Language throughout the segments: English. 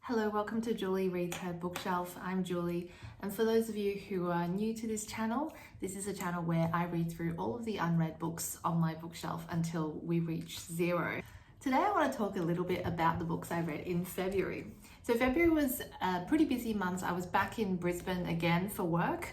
Hello, welcome to Julie Reads Her Bookshelf. I'm Julie, and for those of you who are new to this channel, this is a channel where I read through all of the unread books on my bookshelf until we reach 0. Today I want to talk a little bit about the books I read in February. So February was a pretty busy month. I was back in Brisbane again for work,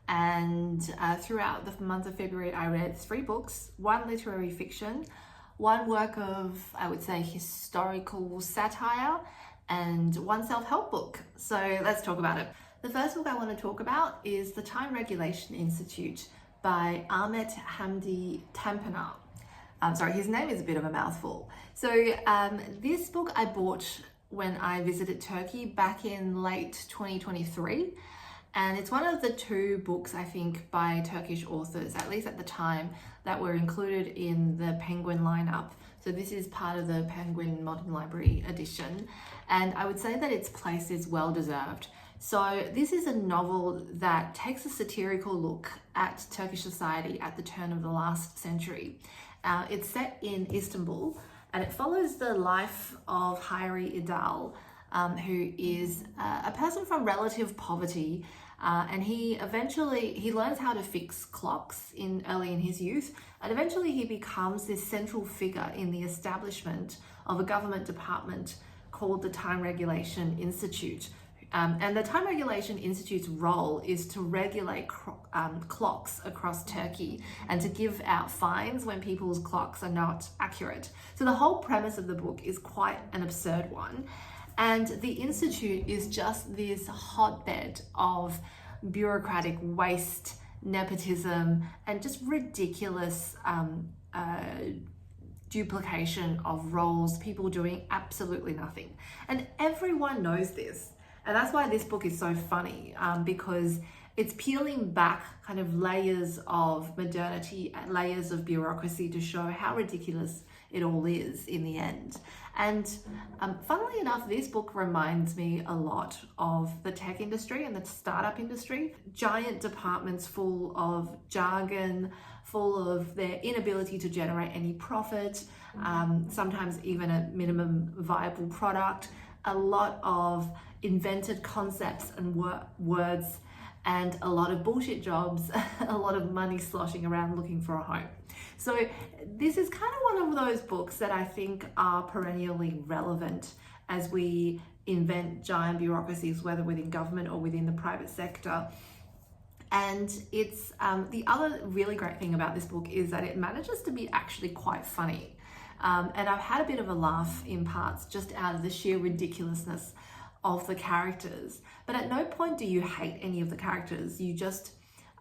and throughout the month of February I read 3 books, 1 literary fiction, 1 work of, I would say, historical satire, and 1 self-help book. So let's talk about it. The first book I want to talk about is The Time Regulation Institute by Ahmet Hamdi Tanpınar. Sorry, his name is a bit of a mouthful. So this book I bought when I visited Turkey back in late 2023. And it's one of the 2 books, I think, by Turkish authors, at least at the time, that were included in the Penguin lineup. So this is part of the Penguin Modern Library edition. And I would say that its place is well deserved. So this is a novel that takes a satirical look at Turkish society at the turn of the last century. It's set in Istanbul, and it follows the life of Hayri Idal, who is a person from relative poverty, and he learns how to fix clocks early in his youth, and eventually he becomes this central figure in the establishment of a government department called the Time Regulation Institute. And the Time Regulation Institute's role is to regulate clocks across Turkey and to give out fines when people's clocks are not accurate. So the whole premise of the book is quite an absurd one. And the Institute is just this hotbed of bureaucratic waste, nepotism, and just ridiculous duplication of roles, people doing absolutely nothing. And everyone knows this. And that's why this book is so funny, because it's peeling back kind of layers of modernity and layers of bureaucracy to show how ridiculous it all is in the end. And funnily enough, this book reminds me a lot of the tech industry and the startup industry. Giant departments full of jargon, full of their inability to generate any profit, sometimes even a minimum viable product, a lot of invented concepts and words, and a lot of bullshit jobs, a lot of money sloshing around looking for a home. So this is kind of one of those books that I think are perennially relevant as we invent giant bureaucracies, whether within government or within the private sector. And it's the other really great thing about this book is that it manages to be actually quite funny. And I've had a bit of a laugh in parts just out of the sheer ridiculousness of the characters. But at no point do you hate any of the characters. You just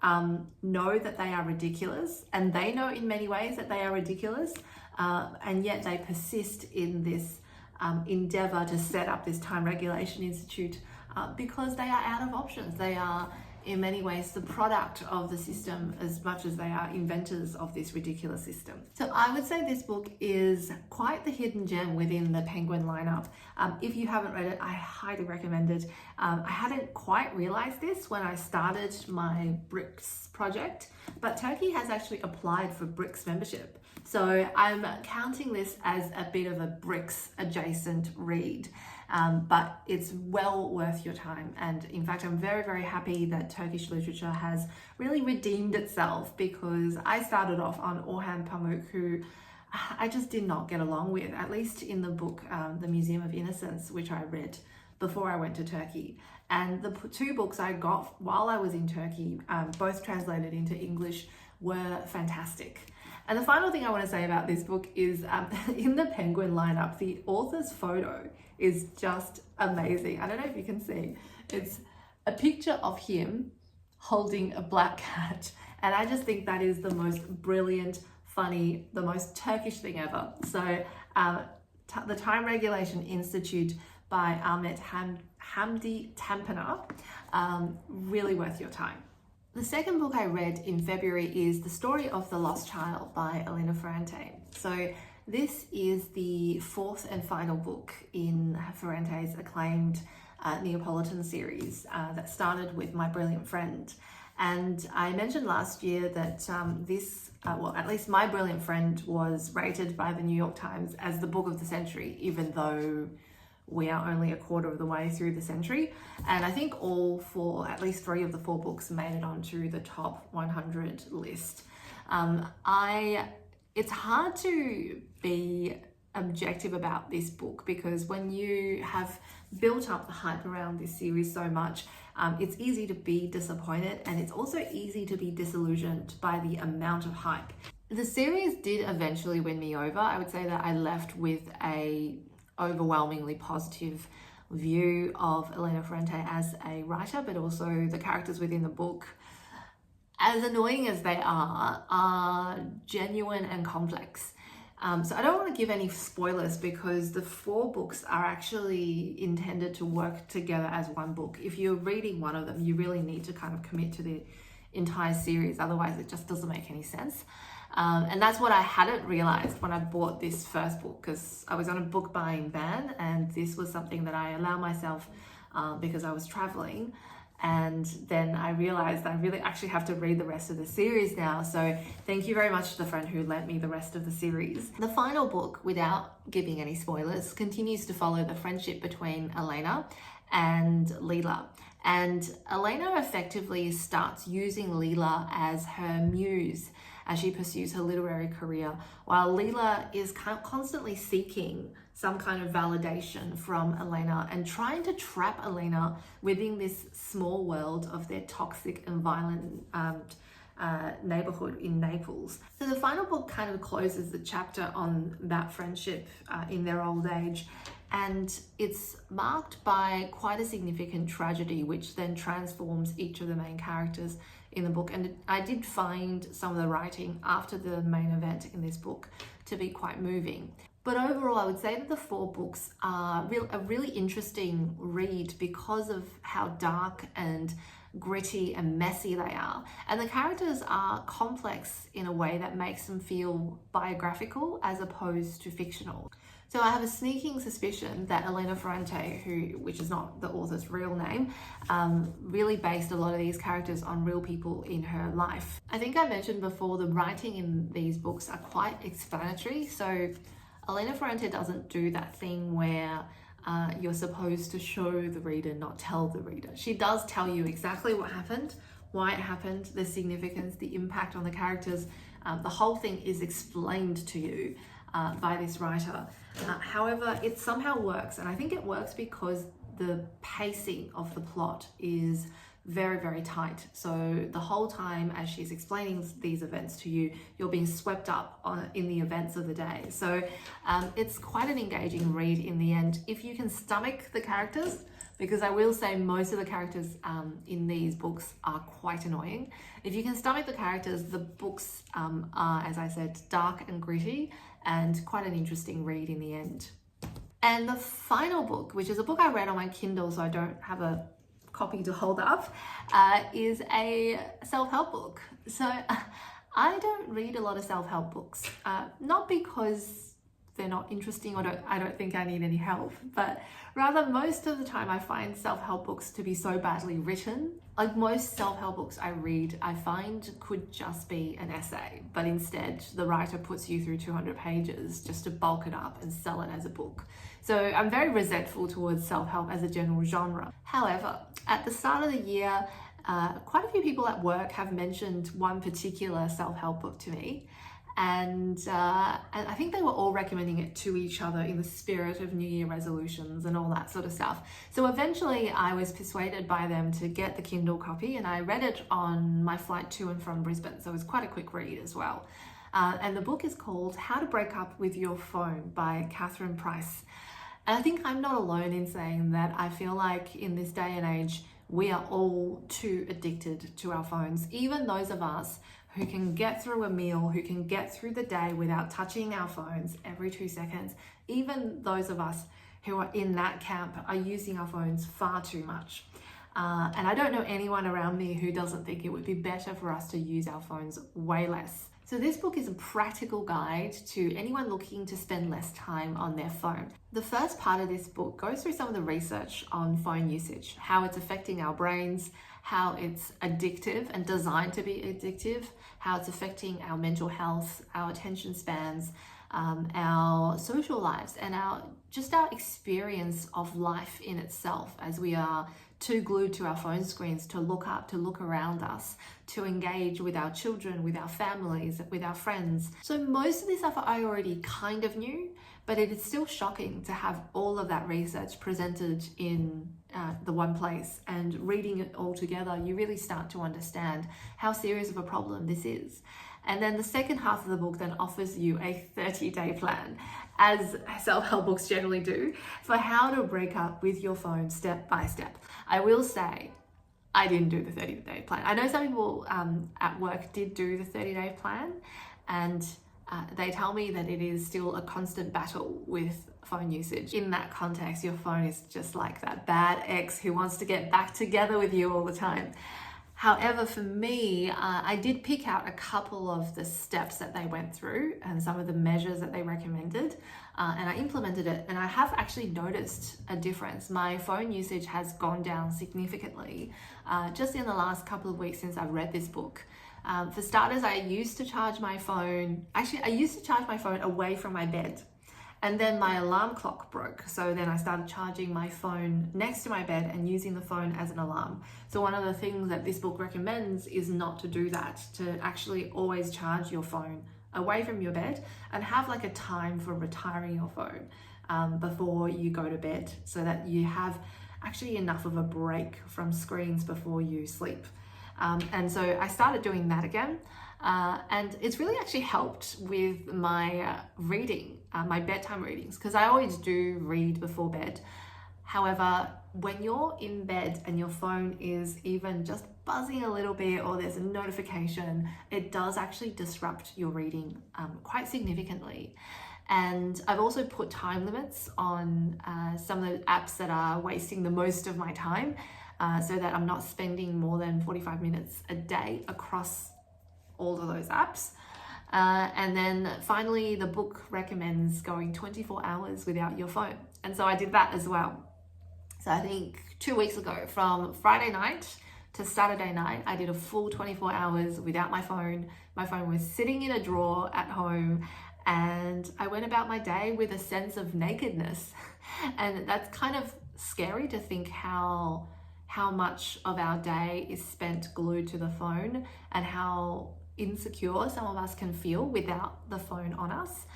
know that they are ridiculous, and they know in many ways that they are ridiculous, and yet they persist in this endeavor to set up this Time Regulation Institute because they are out of options. They are in many ways the product of the system as much as they are inventors of this ridiculous system. So I would say this book is quite the hidden gem within the Penguin lineup. If you haven't read it, I highly recommend it. I hadn't quite realized this when I started my BRICS project, but Turkey has actually applied for BRICS membership. So I'm counting this as a bit of a BRICS adjacent read. But it's well worth your time. And in fact, I'm very, very happy that Turkish literature has really redeemed itself, because I started off on Orhan Pamuk, who I just did not get along with, at least in the book, The Museum of Innocence, which I read before I went to Turkey. And the 2 books I got while I was in Turkey, both translated into English, were fantastic. And the final thing I want to say about this book is in the Penguin lineup, the author's photo is just amazing. I don't know if you can see. It's a picture of him holding a black cat. And I just think that is the most brilliant, funny, the most Turkish thing ever. So The Time Regulation Institute by Ahmet Hamdi Tanpınar, really worth your time. The second book I read in February is The Story of the Lost Child by Elena Ferrante. So this is the 4th and final book in Ferrante's acclaimed Neapolitan series that started with My Brilliant Friend. And I mentioned last year that well, at least My Brilliant Friend was rated by the New York Times as the book of the century, even though we are only a quarter of the way through the century. And I think at least 3 of the 4 books made it onto the top 100 list. It's hard to be objective about this book because when you have built up the hype around this series so much, it's easy to be disappointed, and it's also easy to be disillusioned by the amount of hype. The series did eventually win me over. I would say that I left with a overwhelmingly positive view of Elena Ferrante as a writer, but also the characters within the book, as annoying as they are genuine and complex. So I don't want to give any spoilers because the 4 books are actually intended to work together as one book. If you're reading one of them, you really need to kind of commit to the entire series. Otherwise, it just doesn't make any sense. And that's what I hadn't realized when I bought this first book, because I was on a book buying ban, and this was something that I allow myself because I was traveling. And then I realized I really actually have to read the rest of the series now. So thank you very much to the friend who lent me the rest of the series. The final book, without giving any spoilers, continues to follow the friendship between Elena and Leela. And Elena effectively starts using Leela as her muse as she pursues her literary career, while Leela is constantly seeking some kind of validation from Elena and trying to trap Elena within this small world of their toxic and violent neighborhood in Naples. So the final book kind of closes the chapter on that friendship in their old age, and it's marked by quite a significant tragedy, which then transforms each of the main characters in the book. And I did find some of the writing after the main event in this book to be quite moving. But overall, I would say that the 4 books are a really interesting read because of how dark and gritty and messy they are. And the characters are complex in a way that makes them feel biographical as opposed to fictional. So I have a sneaking suspicion that Elena Ferrante, which is not the author's real name, really based a lot of these characters on real people in her life. I think I mentioned before, the writing in these books are quite explanatory. So Elena Ferrante doesn't do that thing where you're supposed to show the reader, not tell the reader. She does tell you exactly what happened, why it happened, the significance, the impact on the characters. The whole thing is explained to you by this writer. However, it somehow works, and I think it works because the pacing of the plot is very, very tight. So the whole time as she's explaining these events to you, you're being swept up in the events of the day. So it's quite an engaging read in the end, if you can stomach the characters, because I will say most of the characters in these books are quite annoying. If you can stomach the characters, the books are, as I said, dark and gritty and quite an interesting read in the end. And the final book, which is a book I read on my Kindle, so I don't have a copy to hold up, is a self-help book. So I don't read a lot of self-help books, not because they're not interesting or I don't think I need any help, but rather most of the time I find self-help books to be so badly written. Like most self-help books I read, I find could just be an essay, but instead the writer puts you through 200 pages just to bulk it up and sell it as a book. So I'm very resentful towards self-help as a general genre. However, at the start of the year, quite a few people at work have mentioned one particular self-help book to me. And I think they were all recommending it to each other in the spirit of New Year resolutions and all that sort of stuff. So eventually I was persuaded by them to get the Kindle copy, and I read it on my flight to and from Brisbane. So it was quite a quick read as well. And the book is called How to Break Up with Your Phone by Catherine Price. And I think I'm not alone in saying that I feel like in this day and age, we are all too addicted to our phones. Even those of us who can get through a meal, who can get through the day without touching our phones every 2 seconds, even those of us who are in that camp are using our phones far too much. And I don't know anyone around me who doesn't think it would be better for us to use our phones way less. So this book is a practical guide to anyone looking to spend less time on their phone. The first part of this book goes through some of the research on phone usage, how it's affecting our brains, how it's addictive and designed to be addictive, how it's affecting our mental health, our attention spans, our social lives, and our experience of life in itself, as we are too glued to our phone screens to look up, to look around us, to engage with our children, with our families, with our friends. So most of this stuff I already kind of knew, but it is still shocking to have all of that research presented in the one place, and reading it all together, you really start to understand how serious of a problem this is. And then the second half of the book then offers you a 30-day plan, as self-help books generally do, for how to break up with your phone step by step. I will say, I didn't do the 30-day plan. I know some people at work did do the 30-day plan, and they tell me that it is still a constant battle with phone usage. In that context, your phone is just like that bad ex who wants to get back together with you all the time. However, for me, I did pick out a couple of the steps that they went through and some of the measures that they recommended, and I implemented it, and I have actually noticed a difference. My phone usage has gone down significantly just in the last couple of weeks since I've read this book. For starters, I used to charge my phone away from my bed. And then my alarm clock broke. So then I started charging my phone next to my bed and using the phone as an alarm. So one of the things that this book recommends is not to do that, to actually always charge your phone away from your bed and have like a time for retiring your phone before you go to bed, so that you have actually enough of a break from screens before you sleep. And so I started doing that again. And it's really actually helped with my reading, my bedtime readings, because I always do read before bed. However, when you're in bed and your phone is even just buzzing a little bit, or there's a notification, it does actually disrupt your reading quite significantly. And I've also put time limits on some of the apps that are wasting the most of my time, so that I'm not spending more than 45 minutes a day across all of those apps. And then finally, the book recommends going 24 hours without your phone. And so I did that as well. So I think 2 weeks ago, from Friday night to Saturday night, I did a full 24 hours without my phone. My phone was sitting in a drawer at home, and I went about my day with a sense of nakedness. And that's kind of scary to think how much of our day is spent glued to the phone, and how insecure some of us can feel without the phone on us.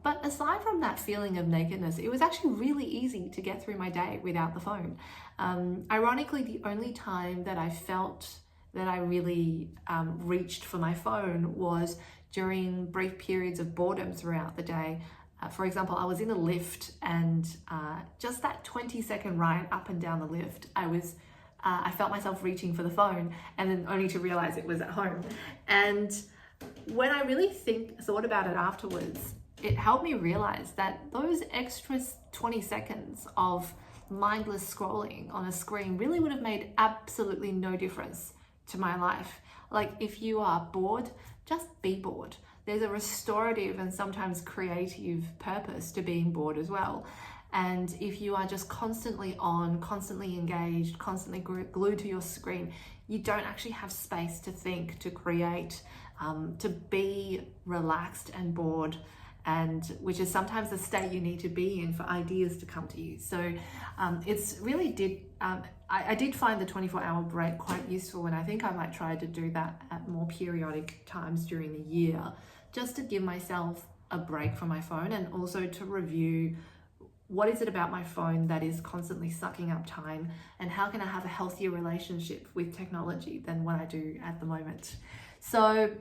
But aside from that feeling of nakedness, it was actually really easy to get through my day without the phone. Ironically, the only time that I felt that I really reached for my phone was during brief periods of boredom throughout the day. For example, I was in a lift, and just that 20-second ride up and down the lift, I felt myself reaching for the phone, and then only to realize it was at home. And when I really thought about it afterwards, it helped me realize that those extra 20 seconds of mindless scrolling on a screen really would have made absolutely no difference to my life. Like, if you are bored, just be bored. There's a restorative and sometimes creative purpose to being bored as well. And if you are just constantly on, constantly engaged, constantly glued to your screen, you don't actually have space to think, to create, to be relaxed and bored, and which is sometimes the state you need to be in for ideas to come to you. So it's really I did find the 24-hour break quite useful, and I think I might try to do that at more periodic times during the year, just to give myself a break from my phone, and also to review what is it about my phone that is constantly sucking up time, and how can I have a healthier relationship with technology than what I do at the moment. So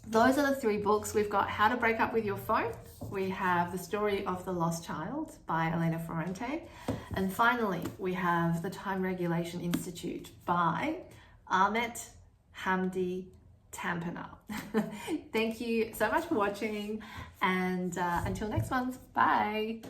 those are the 3 books. We've got How to Break Up with Your Phone. We have The Story of the Lost Child by Elena Ferrante. And finally, we have The Time Regulation Institute by Ahmet Hamdi Tanpınar. Thank you so much for watching, and until next month, bye.